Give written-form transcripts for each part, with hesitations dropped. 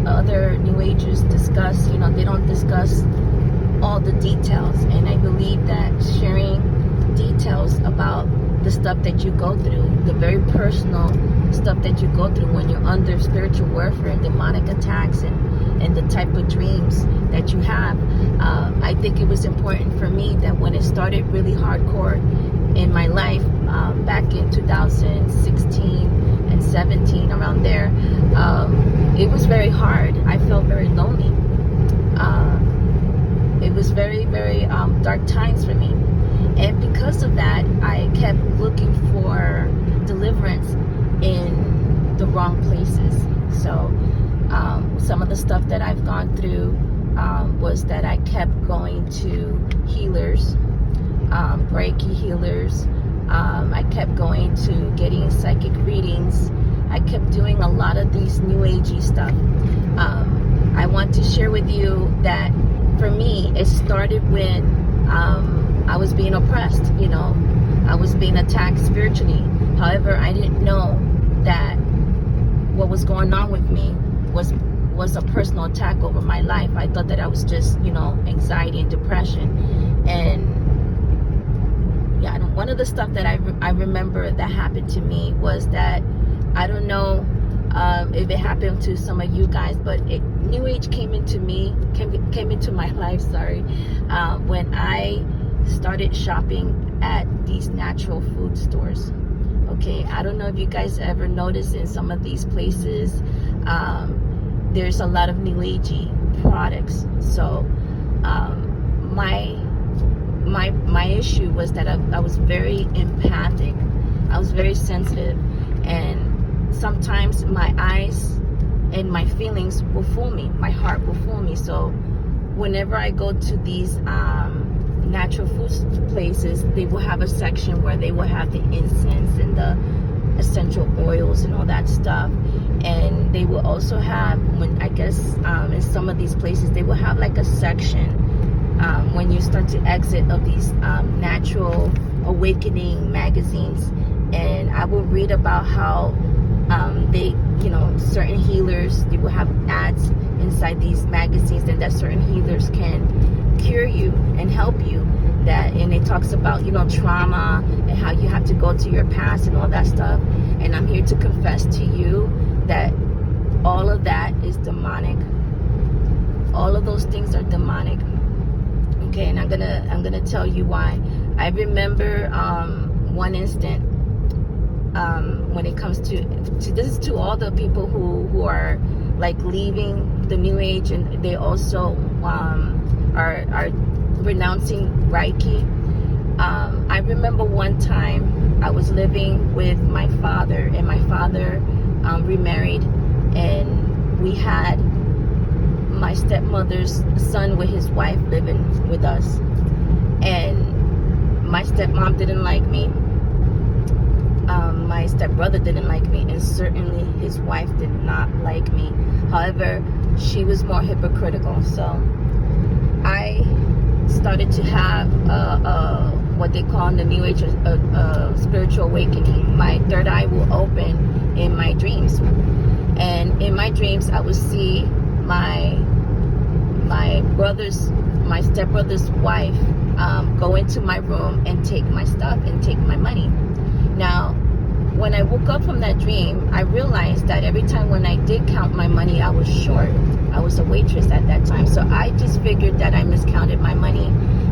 that other New Agers discuss, they don't discuss all the details. And I believe that sharing details about the stuff that you go through, the very personal stuff that you go through when you're under spiritual warfare and demonic attacks, and the type of dreams that you have, I think it was important for me that when it started really hardcore in my life, back in 2016 and 17, around there, it was very hard. I felt very lonely. It was very, very dark times for me. And because of that, I kept looking for deliverance in the wrong places. So some of the stuff that I've gone through was that I kept going to healers, Reiki healers. I kept going to getting psychic readings. I kept doing a lot of these New Agey stuff. I want to share with you that for me, it started when I was being oppressed. I was being attacked spiritually. However, I didn't know that what was going on with me was a personal attack over my life. I thought that I was just, anxiety and depression. And yeah, one of the stuff that I remember that happened to me was that, I don't know if it happened to some of you guys, but New Age came into my life, when I started shopping at these natural food stores. Okay, I don't know if you guys ever noticed in some of these places, there's a lot of New Agey products. So my issue was that I was very empathic. I was very sensitive, and sometimes my eyes and my feelings will fool me. My heart will fool me. So whenever I go to these natural food places, they will have a section where they will have the incense and the essential oils and all that stuff. And they will also have, in some of these places, they will have like a section when you start to exit of these natural awakening magazines. And I will read about how certain healers, they will have ads inside these magazines, and that certain healers can cure you and help you. And it talks about, trauma and how you have to go to your past and all that stuff. And I'm here to confess to you that all of that is demonic. All of those things are demonic. Okay, and I'm gonna tell you why. I remember one instant when it comes to this is to all the people who are like leaving the New Age, and they also are renouncing Reiki. I remember one time I was living with my father, and my father remarried, and we had my stepmother's son with his wife living with us. And my stepmom didn't like me. My stepbrother didn't like me, and certainly his wife did not like me. However, she was more hypocritical. So I started to have what they call in the New Age spiritual awakening. My third eye will open in my dreams, and in my dreams I would see my stepbrother's wife go into my room and take my stuff and take my money. Now, when I woke up from that dream, I realized that every time when I did count my money, I was short. I was a waitress at that time. So I just figured that I miscounted my money.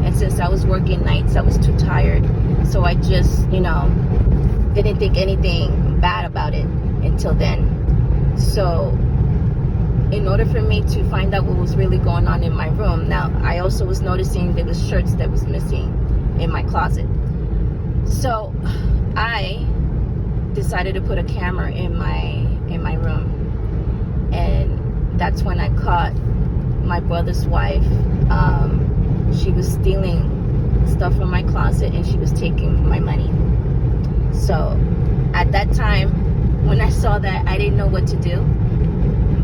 And since I was working nights, I was too tired. So I just, didn't think anything bad about it until then. So in order for me to find out what was really going on in my room, now I also was noticing there was shirts that was missing in my closet. So I decided to put a camera in my room, and that's when I caught my brother's wife. She was stealing stuff from my closet, and she was taking my money. So at that time, when I saw that, I didn't know what to do,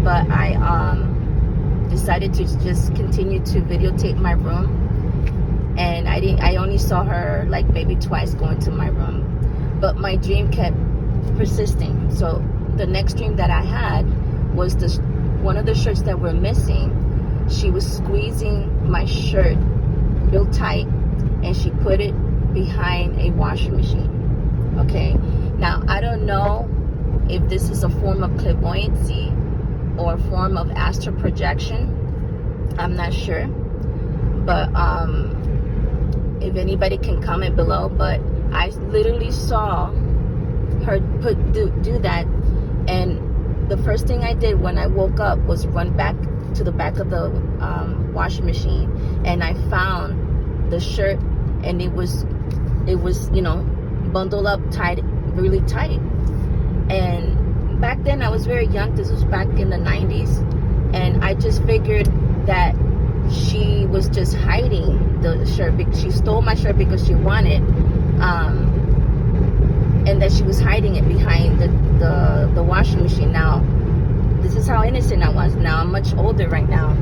but I decided to just continue to videotape my room. And I only saw her like maybe twice going to my room, but my dream kept persisting. So the next dream that I had was one of the shirts that were missing, she was squeezing my shirt real tight, and she put it behind a washing machine. Okay, now I don't know if this is a form of clairvoyancy or a form of astral projection. I'm not sure, but if anybody can comment below. But I literally saw her do that, and the first thing I did when I woke up was run back to the back of the washing machine, and I found the shirt, and it was bundled up tight, really tight. And back then I was very young. This was back in the 90s, and I just figured that she was just hiding the shirt. She stole my shirt because she wanted, and that she was hiding it behind the washing machine. Now, this is how innocent I was. Now I'm much older right now.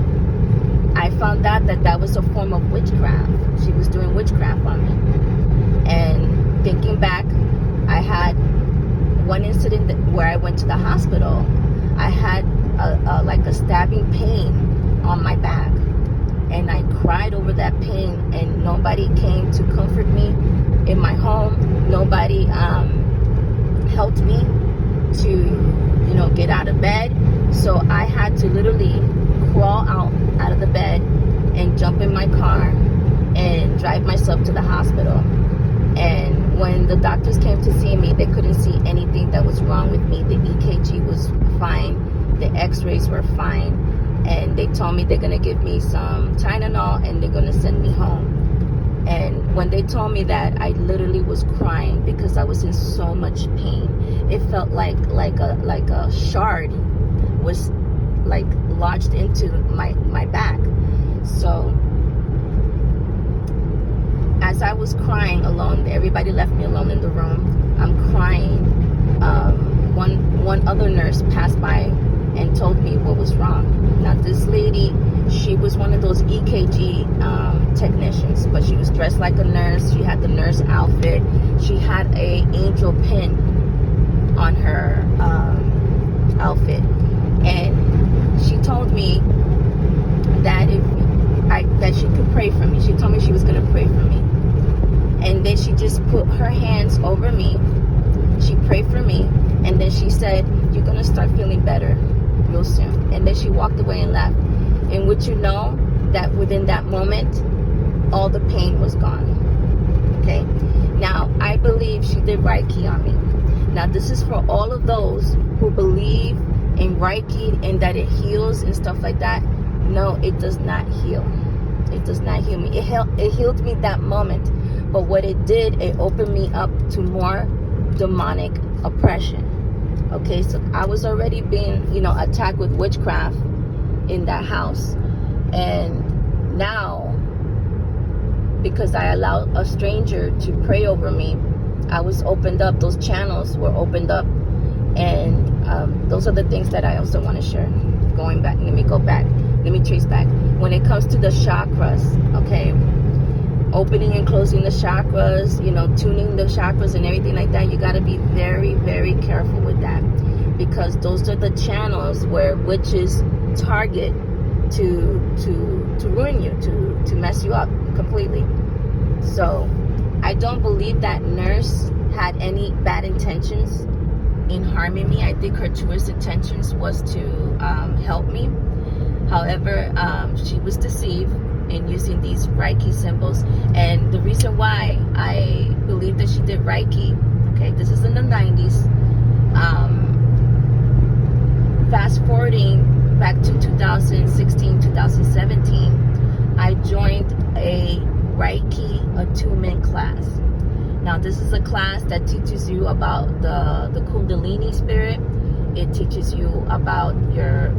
I found out that was a form of witchcraft. She was doing witchcraft on me. And thinking back, I had one incident where I went to the hospital. I had like a stabbing pain on my back, and I cried over that pain, and nobody came to comfort me in my home. Nobody helped me to get out of bed. So I had to literally crawl out of the bed and jump in my car and drive myself to the hospital. And when the doctors came to see me, they couldn't see anything that was wrong with me. The EKG was fine, the x-rays were fine, and they told me they're going to give me some Tylenol and they're going to send me home. And when they told me that, I literally was crying because I was in so much pain. It felt like a shard was like lodged into my back. So as I was crying alone, everybody left me alone in the room. I'm crying. One other nurse passed by and told me what was wrong. Now this lady, she was one of those EKG technicians, but she was dressed like a nurse. She had the nurse outfit. She had a angel pin on her outfit, and she told me that that she could pray for me. She told me she was going to pray for me, and then she just put her hands over me. She prayed for me, and then she said, "You're going to start feeling better real soon." And then she walked away and left. And would you know that within that moment, all the pain was gone. Okay. Now, I believe she did Reiki on me. Now, this is for all of those who believe in Reiki and that it heals and stuff like that. No, it does not heal. It does not heal me. It healed me that moment. But what it did, it opened me up to more demonic oppression. Okay, so I was already being, attacked with witchcraft in that house. And now, because I allowed a stranger to pray over me, I was opened up. Those channels were opened up. And those are the things that I also want to share. Going back, let me go back. Let me trace back. When it comes to the chakras, okay, opening and closing the chakras, tuning the chakras and everything like that, you got to be very, very careful with that, because those are the channels where witches target to ruin you, to mess you up completely. So I don't believe that nurse had any bad intentions in harming me. I think her truest intentions was to help me. However, she was deceived in using these Reiki symbols. And the reason why I believe that she did Reiki, okay, this is in the 90s. Fast forwarding back to 2016, 2017, I joined a Reiki attunement class. Now, this is a class that teaches you about the Kundalini spirit. It teaches you about your